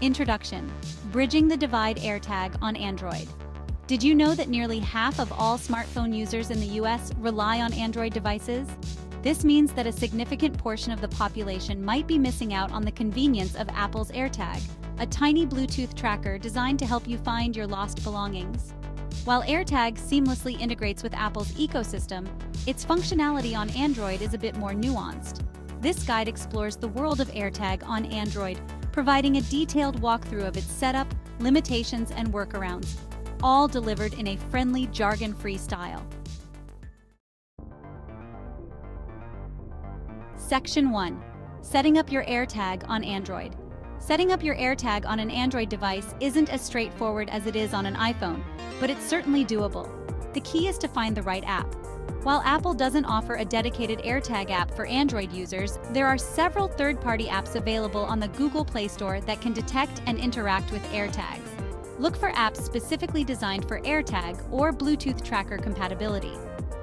Introduction: Bridging the Divide AirTag on Android. Did you know that nearly half of all smartphone users in the US rely on Android devices? This means that a significant portion of the population might be missing out on the convenience of Apple's AirTag, a tiny Bluetooth tracker designed to help you find your lost belongings. While AirTag seamlessly integrates with Apple's ecosystem, its functionality on Android is a bit more nuanced. This guide explores the world of AirTag on Android, providing a detailed walkthrough of its setup, limitations, and workarounds, all delivered in a friendly, jargon-free style. Section 1. Setting up your AirTag on Android. Setting up your AirTag on an Android device isn't as straightforward as it is on an iPhone, but it's certainly doable. The key is to find the right app. While Apple doesn't offer a dedicated AirTag app for Android users, there are several third-party apps available on the Google Play Store that can detect and interact with AirTags. Look for apps specifically designed for AirTag or Bluetooth tracker compatibility.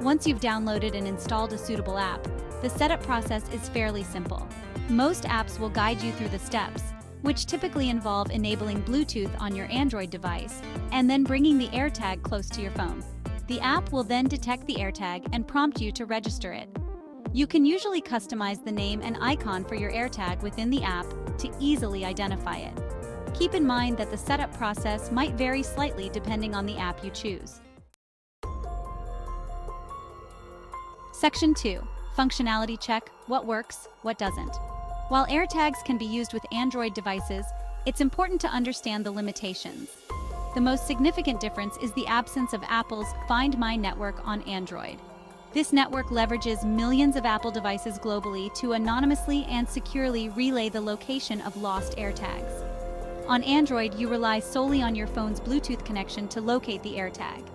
Once you've downloaded and installed a suitable app, the setup process is fairly simple. Most apps will guide you through the steps, which typically involve enabling Bluetooth on your Android device and then bringing the AirTag close to your phone. The app will then detect the AirTag and prompt you to register it. You can usually customize the name and icon for your AirTag within the app to easily identify it. Keep in mind that the setup process might vary slightly depending on the app you choose. Section 2. Functionality check: what works, what doesn't. While AirTags can be used with Android devices, it's important to understand the limitations. The most significant difference is the absence of Apple's Find My network on Android. This network leverages millions of Apple devices globally to anonymously and securely relay the location of lost AirTags. On Android, you rely solely on your phone's Bluetooth connection to locate the AirTag.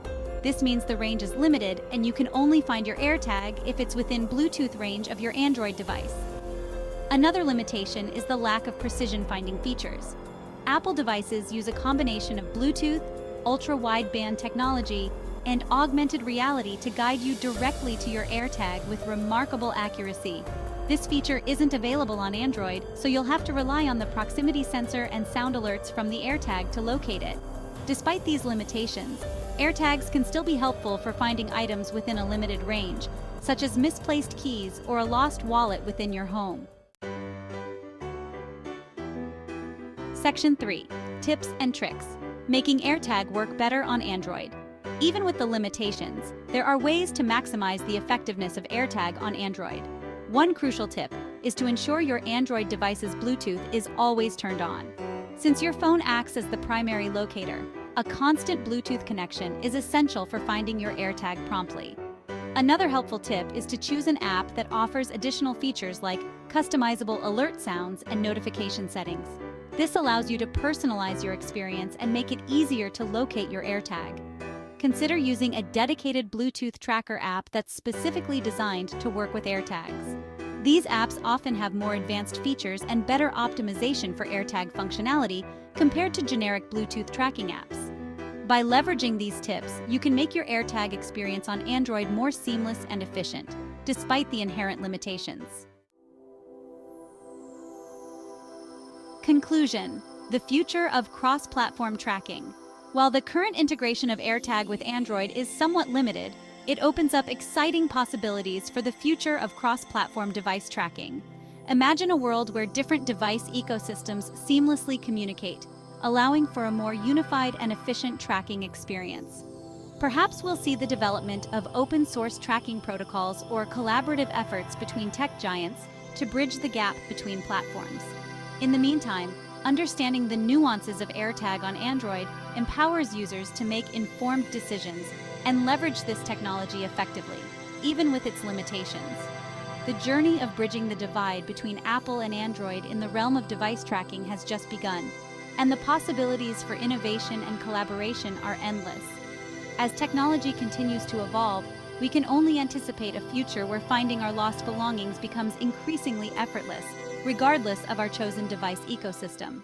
This means the range is limited, and you can only find your AirTag if it's within Bluetooth range of your Android device. Another limitation is the lack of precision-finding features. Apple devices use a combination of Bluetooth, ultra-wideband technology, and augmented reality to guide you directly to your AirTag with remarkable accuracy. This feature isn't available on Android, so you'll have to rely on the proximity sensor and sound alerts from the AirTag to locate it. Despite these limitations, AirTags can still be helpful for finding items within a limited range, such as misplaced keys or a lost wallet within your home. Section 3. Tips and tricks: making AirTag work better on Android. Even with the limitations, there are ways to maximize the effectiveness of AirTag on Android. One crucial tip is to ensure your Android device's Bluetooth is always turned on. Since your phone acts as the primary locator, a constant Bluetooth connection is essential for finding your AirTag promptly. Another helpful tip is to choose an app that offers additional features like customizable alert sounds and notification settings. This allows you to personalize your experience and make it easier to locate your AirTag. Consider using a dedicated Bluetooth tracker app that's specifically designed to work with AirTags. These apps often have more advanced features and better optimization for AirTag functionality compared to generic Bluetooth tracking apps. By leveraging these tips, you can make your AirTag experience on Android more seamless and efficient, despite the inherent limitations. Conclusion: the future of cross-platform tracking. While the current integration of AirTag with Android is somewhat limited, it opens up exciting possibilities for the future of cross-platform device tracking. Imagine a world where different device ecosystems seamlessly communicate, allowing for a more unified and efficient tracking experience. Perhaps we'll see the development of open-source tracking protocols or collaborative efforts between tech giants to bridge the gap between platforms. In the meantime, understanding the nuances of AirTag on Android empowers users to make informed decisions and leverage this technology effectively, even with its limitations. The journey of bridging the divide between Apple and Android in the realm of device tracking has just begun, and the possibilities for innovation and collaboration are endless. As technology continues to evolve, we can only anticipate a future where finding our lost belongings becomes increasingly effortless, regardless of our chosen device ecosystem.